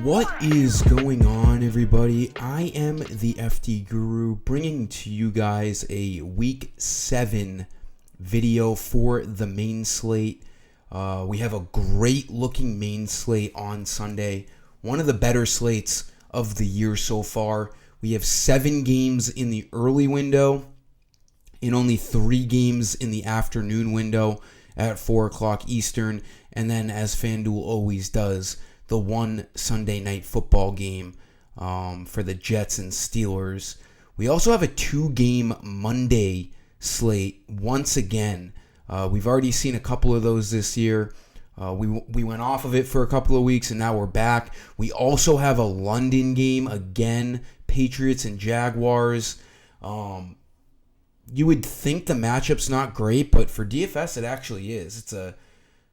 What is going on, everybody? I am the FDGURU, bringing to you guys a Week 7 video for the main slate. We have a great-looking main slate on Sunday. One of the better slates of the year so far. We have 7 games in the early window and only 3 games in the afternoon window at 4 o'clock Eastern. And then, as FanDuel always does, the one Sunday night football game for the Jets and Steelers. We also have a 2-game Monday slate once again. We've already seen a couple of those this year. We went off of it for a couple of weeks, and now we're back. We also have a London game again, Patriots and Jaguars. You would think the matchup's not great, but for DFS it actually is. It's a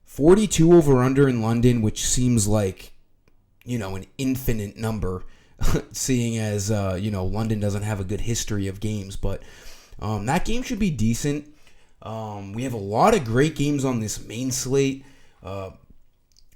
42 over-under in London, which seems like, an infinite number, seeing as, London doesn't have a good history of games. But that game should be decent. We have a lot of great games on this main slate.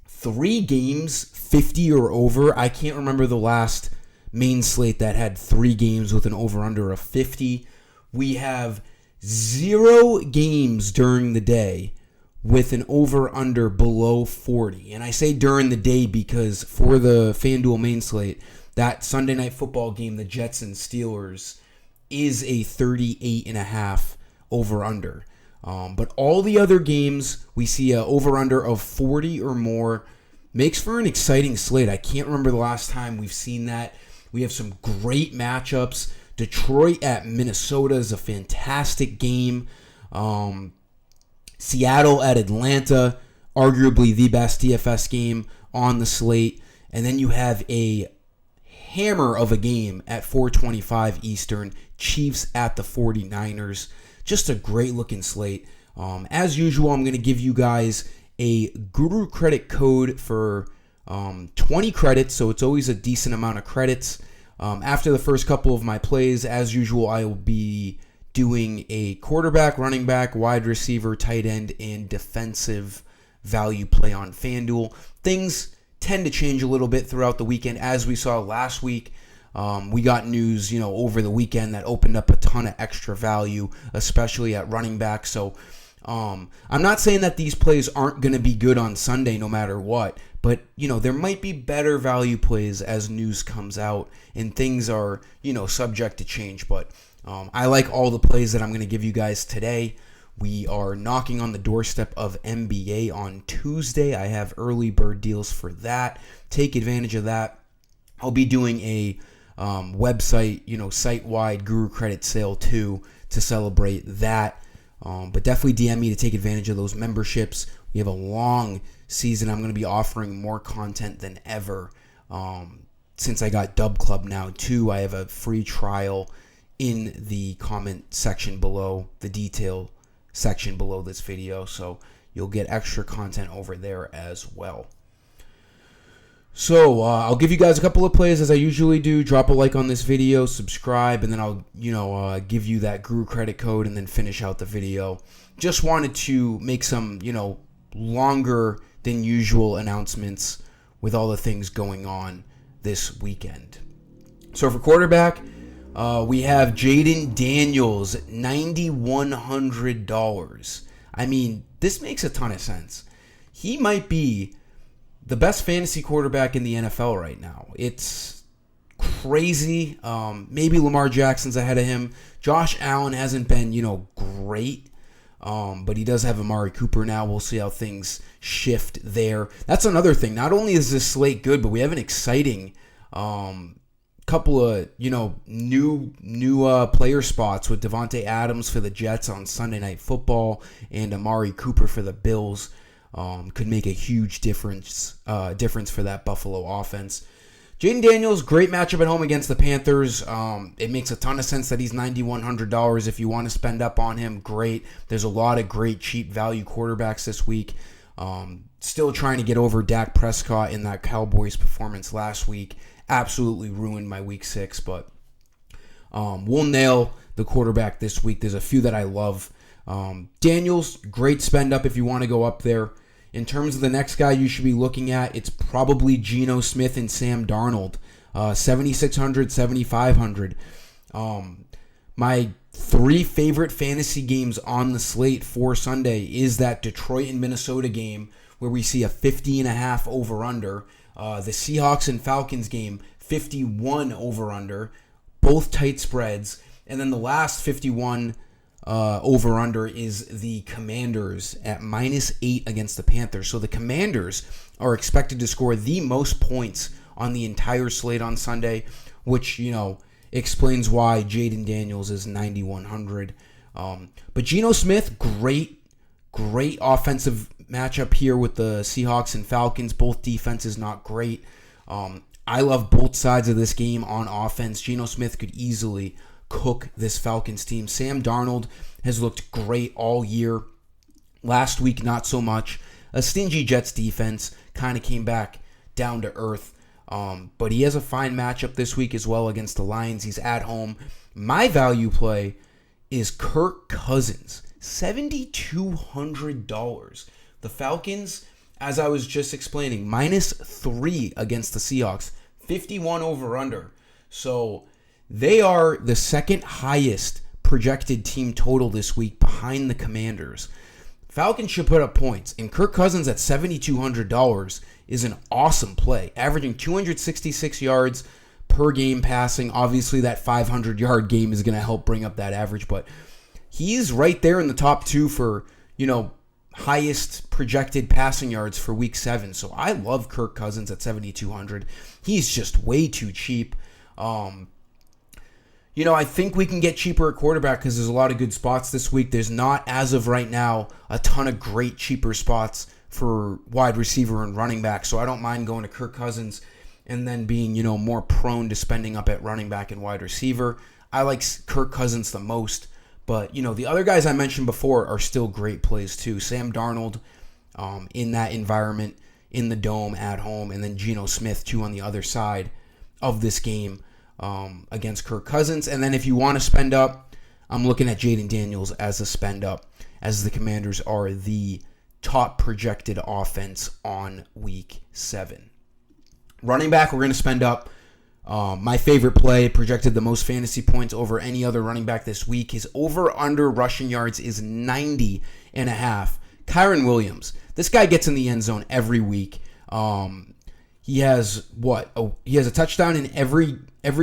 3 games, 50 or over. I can't remember the last main slate that had 3 games with an over-under of 50. We have 0 games during the day with an over-under below 40. And I say during the day because for the FanDuel main slate, that Sunday night football game, the Jets and Steelers, is a 38.5 over-under. But all the other games, we see a over-under of 40 or more. Makes for an exciting slate. I can't remember the last time we've seen that. We have some great matchups. Detroit at Minnesota is a fantastic game. Seattle at Atlanta, arguably the best DFS game on the slate. And then you have a hammer of a game at 4:25 Eastern, Chiefs at the 49ers. Just a great-looking slate. As usual, I'm going to give you guys a Guru credit code for 20 credits, so it's always a decent amount of credits. After the first couple of my plays, as usual, I will be doing a quarterback, running back, wide receiver, tight end, and defensive value play on FanDuel. Things tend to change a little bit throughout the weekend, as we saw last week. We got news, over the weekend that opened up a ton of extra value, especially at running back. So I'm not saying that these plays aren't going to be good on Sunday no matter what, but, there might be better value plays as news comes out and things are, subject to change. But I like all the plays that I'm going to give you guys today. We are knocking on the doorstep of NBA on Tuesday. I have early bird deals for that. Take advantage of that. I'll be doing a website, site-wide Guru credit sale too to celebrate that. But definitely DM me to take advantage of those memberships. We have a long season. I'm going to be offering more content than ever. Since I got Dub Club now too, I have a free trial in the comment section below, the detail section below this video. So you'll get extra content over there as well. So I'll give you guys a couple of plays as I usually do. Drop a like on this video, subscribe, and then I'll give you that Guru credit code and then finish out the video. Just wanted to make some longer than usual announcements with all the things going on this weekend. So for quarterback, we have Jaden Daniels, $9,100. I mean, this makes a ton of sense. He might be the best fantasy quarterback in the NFL right now. It's crazy. Maybe Lamar Jackson's ahead of him. Josh Allen hasn't been, great. But he does have Amari Cooper now. We'll see how things shift there. That's another thing. Not only is this slate good, but we have an exciting couple of, new player spots with Devontae Adams for the Jets on Sunday Night Football and Amari Cooper for the Bills. Could make a huge difference for that Buffalo offense. Jaden Daniels, great matchup at home against the Panthers. It makes a ton of sense that he's $9,100. If you want to spend up on him, great. There's a lot of great cheap value quarterbacks this week. Still trying to get over Dak Prescott in that Cowboys performance last week. Absolutely ruined my week 6, but we'll nail the quarterback this week. There's a few that I love. Daniels, great spend up if you want to go up there. In terms of the next guy you should be looking at, it's probably Geno Smith and Sam Darnold. 7,600, 7,500. My three favorite fantasy games on the slate for Sunday is that Detroit and Minnesota game where we see a 50.5 over-under. The Seahawks and Falcons game, 51 over-under. Both tight spreads. And then the last 51 over-under is the Commanders at -8 against the Panthers. So the Commanders are expected to score the most points on the entire slate on Sunday, which, explains why Jaden Daniels is 9,100. But Geno Smith, great offensive matchup here with the Seahawks and Falcons. Both defenses not great. I love both sides of this game on offense. Geno Smith could easily cook this Falcons team. Sam Darnold has looked great all year. Last week, not so much. A stingy Jets defense kind of came back down to earth. But he has a fine matchup this week as well against the Lions. He's at home. My value play is Kirk Cousins, $7,200. The Falcons, as I was just explaining, -3 against the Seahawks, 51 over-under. So they are the second highest projected team total this week behind the Commanders. Falcons should put up points, and Kirk Cousins at $7,200 is an awesome play, averaging 266 yards per game passing. Obviously, that 500-yard game is going to help bring up that average, but he's right there in the top two for, highest projected passing yards for week 7. So I love Kirk Cousins at 7,200. He's just way too cheap. I think we can get cheaper at quarterback because there's a lot of good spots this week. There's not, as of right now, a ton of great cheaper spots for wide receiver and running back. So I don't mind going to Kirk Cousins and then being, more prone to spending up at running back and wide receiver. I like Kirk Cousins the most. But, the other guys I mentioned before are still great plays too. Sam Darnold in that environment, in the dome, at home, and then Geno Smith too on the other side of this game against Kirk Cousins. And then if you want to spend up, I'm looking at Jaden Daniels as a spend up, as the Commanders are the top projected offense on week 7. Running back, we're going to spend up. My favorite play, projected the most fantasy points over any other running back this week. His over-under rushing yards is 90.5. Kyren Williams. This guy gets in the end zone every week. He has he has a touchdown in every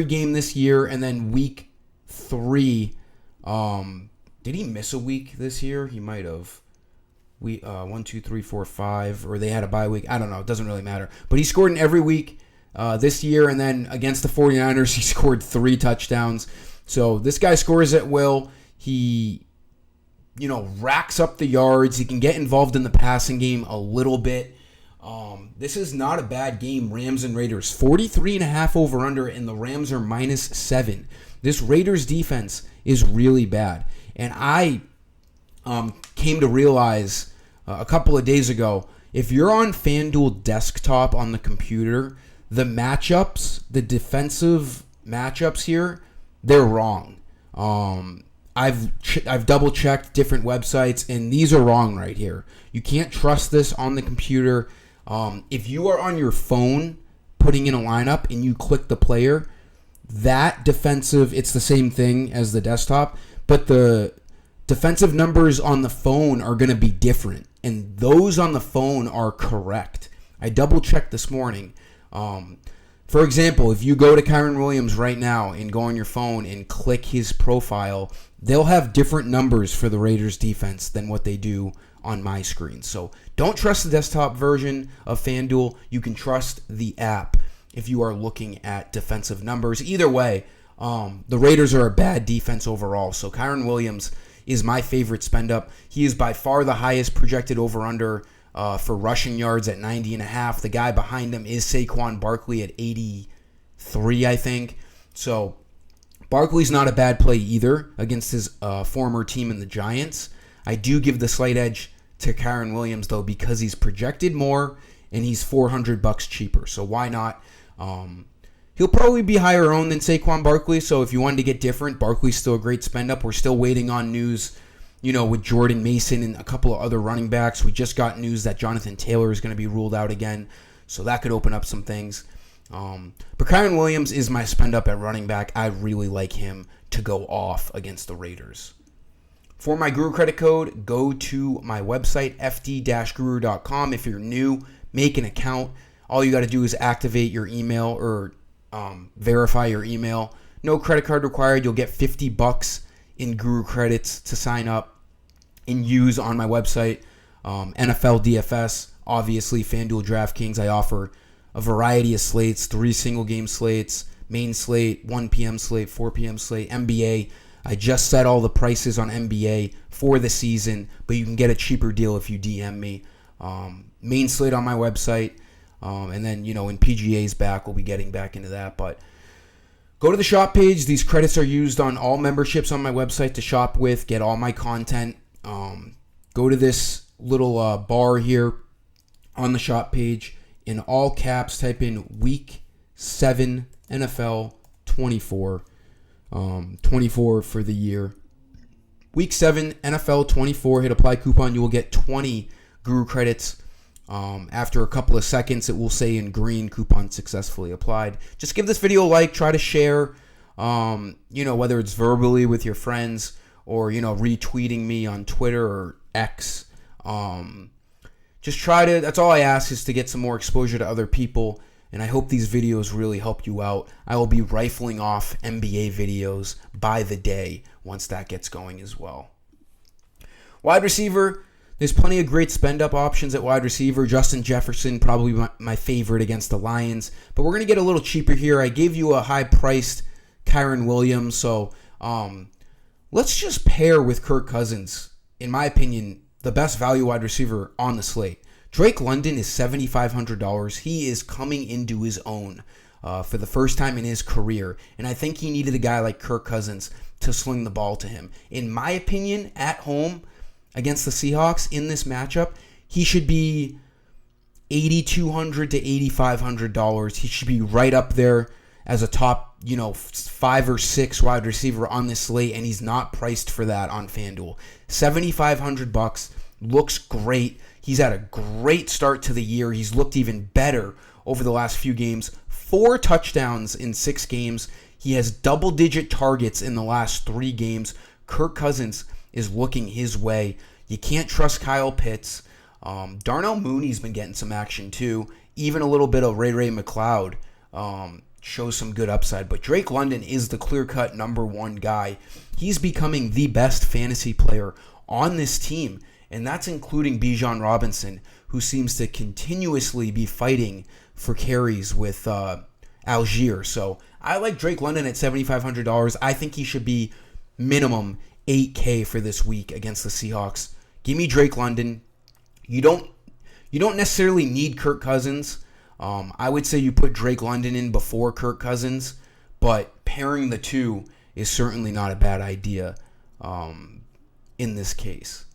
game this year, and then week 3. Did he miss a week this year? He might have. 1, 2, 3, 4, 5, or they had a bye week. I don't know. It doesn't really matter. But he scored in every week this year, and then against the 49ers, he scored 3 touchdowns. So this guy scores at will. He, racks up the yards. He can get involved in the passing game a little bit. This is not a bad game, Rams and Raiders. 43.5 over-under, and the Rams are -7. This Raiders defense is really bad. And I came to realize a couple of days ago, if you're on FanDuel desktop on the computer, the defensive matchups here, they're wrong. I've double checked different websites, and these are wrong right here. You can't trust this on the computer. If you are on your phone putting in a lineup and you click the player, that defensive, it's the same thing as the desktop, but the defensive numbers on the phone are going to be different, and those on the phone are correct. I double checked this morning. For example, if you go to Kyren Williams right now and go on your phone and click his profile, they'll have different numbers for the Raiders defense than what they do on my screen. So don't trust the desktop version of FanDuel. You can trust the app if you are looking at defensive numbers. Either way, the Raiders are a bad defense overall. So Kyren Williams is my favorite spend up. He is by far the highest projected over-under for rushing yards at 90.5. The guy behind him is Saquon Barkley at 83, I think. So Barkley's not a bad play either against his former team in the Giants. I do give the slight edge to Kyren Williams, though, because he's projected more and he's $400 cheaper. So why not? He'll probably be higher owned than Saquon Barkley. So if you wanted to get different, Barkley's still a great spend up. We're still waiting on news with Jordan Mason and a couple of other running backs. We just got news that Jonathan Taylor is going to be ruled out again, so that could open up some things. But Kyren Williams is my spend up at running back. I really like him to go off against the Raiders. For my Guru credit code, go to my website, fd-guru.com. If you're new, make an account. All you got to do is activate your email or verify your email. No credit card required. You'll get $50 in Guru credits to sign up and use on my website. NFL DFS, obviously, FanDuel, DraftKings. I offer a variety of slates, 3 single-game slates, main slate, 1 p.m. slate, 4 p.m. slate, NBA. I just set all the prices on NBA for the season, but you can get a cheaper deal if you DM me. Main slate on my website, and then, when PGA's back, we'll be getting back into that. But go to the shop page. These credits are used on all memberships on my website to shop with, get all my content. Go to this little bar here on the shop page. In all caps, type in Week 7 NFL 24. 24 for the year. Week 7 NFL 24. Hit apply coupon. You will get 20 Guru credits. After a couple of seconds, it will say in green, coupon successfully applied. Just give this video a like. Try to share, whether it's verbally with your friends or, retweeting me on Twitter or X. Just try to, that's all I ask, is to get some more exposure to other people. And I hope these videos really help you out. I will be rifling off NBA videos by the day once that gets going as well. Wide receiver, there's plenty of great spend-up options at wide receiver. Justin Jefferson, probably my favorite against the Lions. But we're going to get a little cheaper here. I gave you a high-priced Kyren Williams. So let's just pair with Kirk Cousins, in my opinion, the best value wide receiver on the slate. Drake London is $7,500. He is coming into his own for the first time in his career. And I think he needed a guy like Kirk Cousins to sling the ball to him. In my opinion, at home against the Seahawks in this matchup, he should be $8,200 to $8,500. He should be right up there as a top, 5 or 6 wide receiver on this slate, and he's not priced for that on FanDuel. $7,500 looks great. He's had a great start to the year. He's looked even better over the last few games. 4 touchdowns in 6 games. He has double-digit targets in the last 3 games. Kirk Cousins is looking his way. You can't trust Kyle Pitts. Darnell Mooney's been getting some action too. Even a little bit of Ray McLeod shows some good upside. But Drake London is the clear-cut number 1 guy. He's becoming the best fantasy player on this team. And that's including Bijan Robinson, who seems to continuously be fighting for carries with Algier. So I like Drake London at $7,500. I think he should be minimum $8K for this week against the Seahawks. Give me Drake London. You don't necessarily need Kirk Cousins. I would say you put Drake London in before Kirk Cousins, but pairing the two is certainly not a bad idea in this case.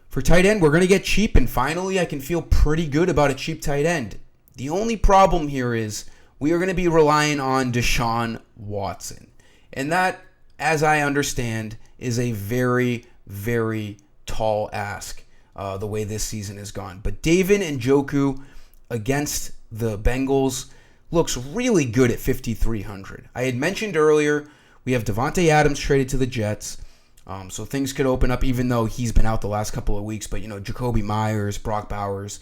For tight end, we're going to get cheap, and finally I can feel pretty good about a cheap tight end. The only problem here is we are going to be relying on Deshaun Watson. And that, as I understand, is a very, very tall ask the way this season has gone. But David Njoku against the Bengals looks really good at $5,300. I had mentioned earlier we have Devontae Adams traded to the Jets. So things could open up, even though he's been out the last couple of weeks. But, Jacoby Myers, Brock Bowers,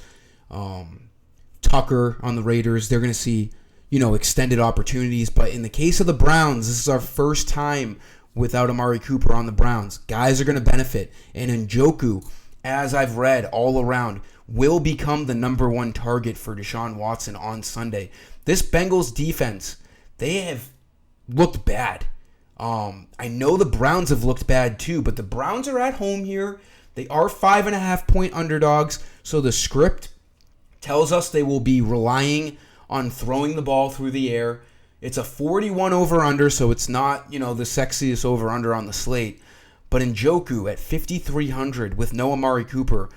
Tucker on the Raiders, they're going to see, extended opportunities. But in the case of the Browns, this is our first time without Amari Cooper on the Browns. Guys are going to benefit. And Njoku, as I've read all around, will become the number 1 target for Deshaun Watson on Sunday. This Bengals defense, they have looked bad. I know the Browns have looked bad too, but the Browns are at home here. They are 5.5-point underdogs, so the script tells us they will be relying on throwing the ball through the air. It's a 41 over-under, so it's not, the sexiest over-under on the slate. But Njoku at $5,300 with no Amari Cooper,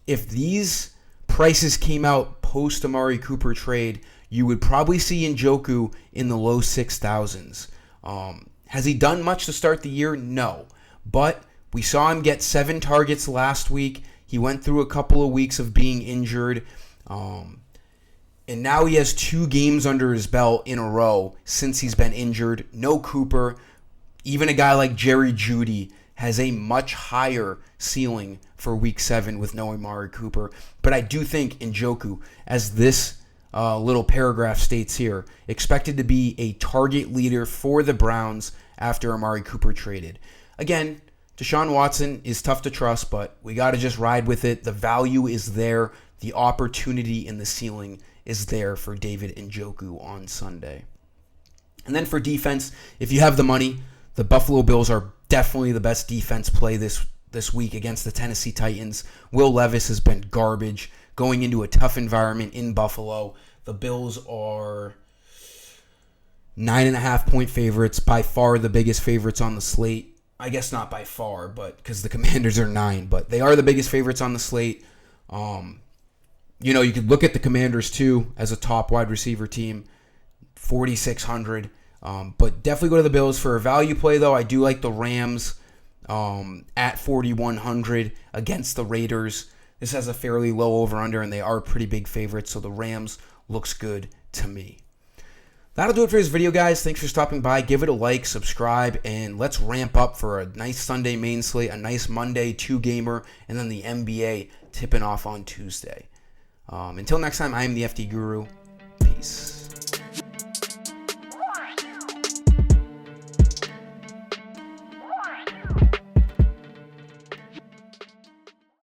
if these prices came out post-Amari Cooper trade, you would probably see Njoku in the low 6,000s. Has he done much to start the year? No. But We saw him get 7 targets last week. He went through a couple of weeks of being injured. And now he has 2 games under his belt in a row since he's been injured. No Cooper. Even a guy like Jerry Jeudy has a much higher ceiling for Week 7 with no Amari Cooper. But I do think Njoku, as this little paragraph states here, expected to be a target leader for the Browns after Amari Cooper traded. Again, Deshaun Watson is tough to trust, but we got to just ride with it. The value is there. The opportunity in the ceiling is there for David Njoku on Sunday. And then for defense, if you have the money, the Buffalo Bills are definitely the best defense play this week against the Tennessee Titans. Will Levis has been garbage going into a tough environment in Buffalo. The Bills are 9.5-point favorites, by far the biggest favorites on the slate. I guess not by far, but because the Commanders are 9, but they are the biggest favorites on the slate. You could look at the Commanders too as a top wide receiver team, 4,600. But definitely go to the Bills for a value play, though. I do like the Rams at 4,100 against the Raiders. This has a fairly low over-under, and they are pretty big favorites, so the Rams looks good to me. That'll do it for this video, guys. Thanks for stopping by. Give it a like, subscribe, and let's ramp up for a nice Sunday main slate, a nice Monday 2-gamer, and then the NBA tipping off on Tuesday. Until next time, I am the FD Guru. Peace.